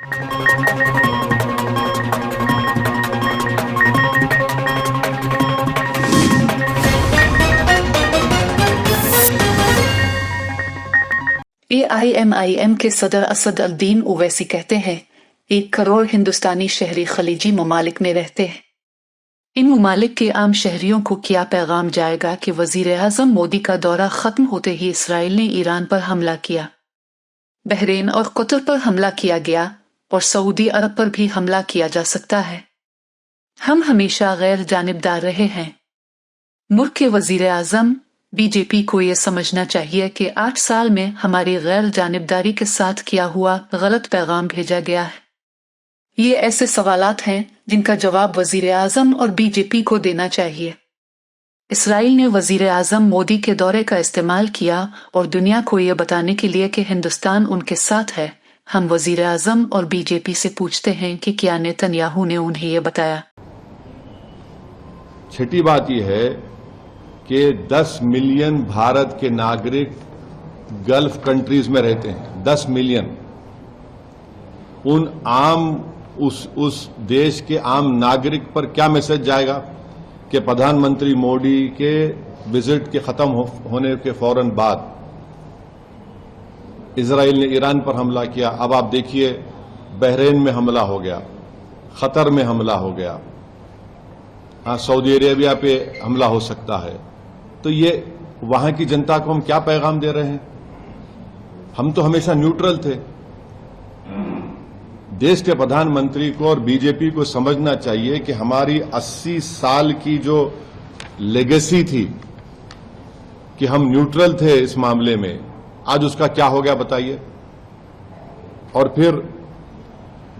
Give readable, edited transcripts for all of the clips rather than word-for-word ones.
AIMIM کے صدر اسد الدین اویسی کہتے ہیں 1 کروڑ ہندوستانی شہری خلیجی ممالک میں رہتے ہیں۔ ان ممالک کے عام شہریوں کو کیا پیغام جائے گا کہ وزیر اعظم مودی کا دورہ ختم ہوتے ہی اسرائیل نے ایران پر حملہ کیا، بحرین اور قطر پر حملہ کیا گیا اور سعودی عرب پر بھی حملہ کیا جا سکتا ہے۔ ہم ہمیشہ غیر جانبدار رہے ہیں۔ ملک کے وزیر اعظم بی جے پی کو یہ سمجھنا چاہیے کہ 8 سال میں ہماری غیر جانبداری کے ساتھ کیا ہوا غلط پیغام بھیجا گیا ہے۔ یہ ایسے سوالات ہیں جن کا جواب وزیر اعظم اور بی جے پی کو دینا چاہیے۔ اسرائیل نے وزیر اعظم مودی کے دورے کا استعمال کیا اور دنیا کو یہ بتانے کے لیے کہ ہندوستان ان کے ساتھ ہے۔ ہم وزیر اعظم اور بی جے پی سے پوچھتے ہیں کہ کیا نیتن یاہو نے انہیں یہ بتایا؟ چھٹی بات یہ ہے کہ 10 ملین بھارت کے ناگرک گلف کنٹریز میں رہتے ہیں۔ 10 ملین ان عام اس دیش کے عام ناگرک پر کیا میسج جائے گا کہ پردھان منتری مودی کے وزٹ کے ختم ہونے کے فوراً بعد اسرائیل نے ایران پر حملہ کیا۔ اب آپ دیکھیے بحرین میں حملہ ہو گیا، قطر میں حملہ ہو گیا، سعودی عربیہ پہ حملہ ہو سکتا ہے۔ تو یہ وہاں کی جنتا کو ہم کیا پیغام دے رہے ہیں؟ ہم تو ہمیشہ نیوٹرل تھے۔ دیش کے پردھان منتری کو اور بی جے پی کو سمجھنا چاہیے کہ ہماری 80 سال کی جو لیگیسی تھی کہ ہم نیوٹرل تھے اس معاملے میں، آج اس کا کیا ہو گیا بتائیے۔ اور پھر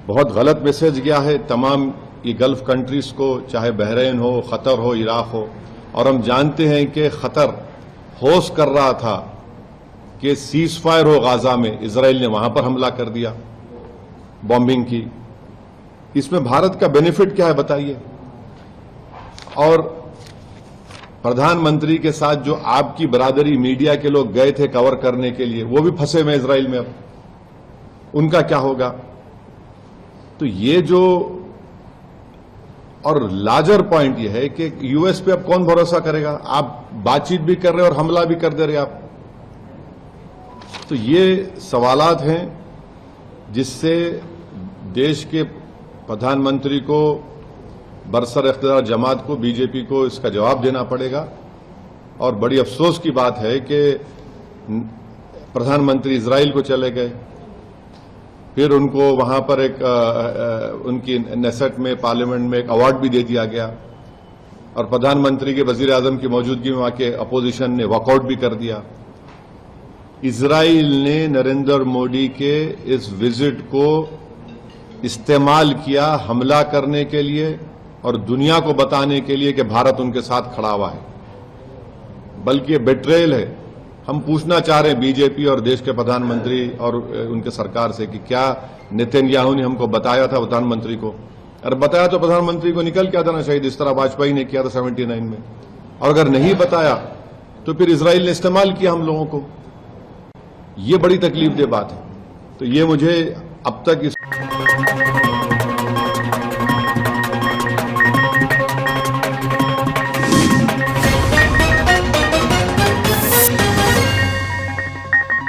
بہت غلط میسج گیا ہے تمام یہ گلف کنٹریز کو، چاہے بحرین ہو، قطر ہو، عراق ہو۔ اور ہم جانتے ہیں کہ قطر ہوسٹ کر رہا تھا کہ سیز فائر ہو غازہ میں، اسرائیل نے وہاں پر حملہ کر دیا، بامبنگ کی۔ اس میں بھارت کا بینیفٹ کیا ہے بتائیے؟ اور پردھان منتری کے ساتھ جو آپ کی برادری میڈیا کے لوگ گئے تھے کور کرنے کے لیے، وہ بھی پھنسے ہوئے اسرائیل میں، اب ان کا کیا ہوگا؟ تو یہ جو، اور لارجر پوائنٹ یہ ہے کہ یو ایس پہ اب کون بھروسہ کرے گا؟ آپ بات چیت بھی کر رہے اور حملہ بھی کر دے رہے آپ۔ تو یہ سوالات ہیں جس سے دیش کے پردھان منتری کو، برسر اقتدار جماعت کو، بی جے پی کو اس کا جواب دینا پڑے گا۔ اور بڑی افسوس کی بات ہے کہ پردھان منتری اسرائیل کو چلے گئے، پھر ان کو وہاں پر ایک ان کی نیسٹ میں، پارلیمنٹ میں ایک ایوارڈ بھی دے دیا گیا، اور پردھان منتری کے وزیر اعظم کی موجودگی میں وہاں کے اپوزیشن نے واک آؤٹ بھی کر دیا۔ اسرائیل نے نریندر مودی کے اس وزٹ کو استعمال کیا حملہ کرنے کے لیے اور دنیا کو بتانے کے لیے کہ بھارت ان کے ساتھ کھڑا ہوا ہے، بلکہ یہ بیٹریل ہے۔ ہم پوچھنا چاہ رہے ہیں بی جے پی اور دیش کے پردھان منتری اور ان کے سرکار سے کہ کیا نیتن یاہو نے ہم کو بتایا تھا پردھان منتری کو؟ اگر بتایا تو پردھان منتری کو نکل کے آنا چاہیے، جس طرح واجپئی نے کیا تھا 79 میں۔ اور اگر نہیں بتایا تو پھر اسرائیل نے استعمال کیا ہم لوگوں کو۔ یہ بڑی تکلیف دہ بات ہے۔ تو یہ مجھے اب تک اس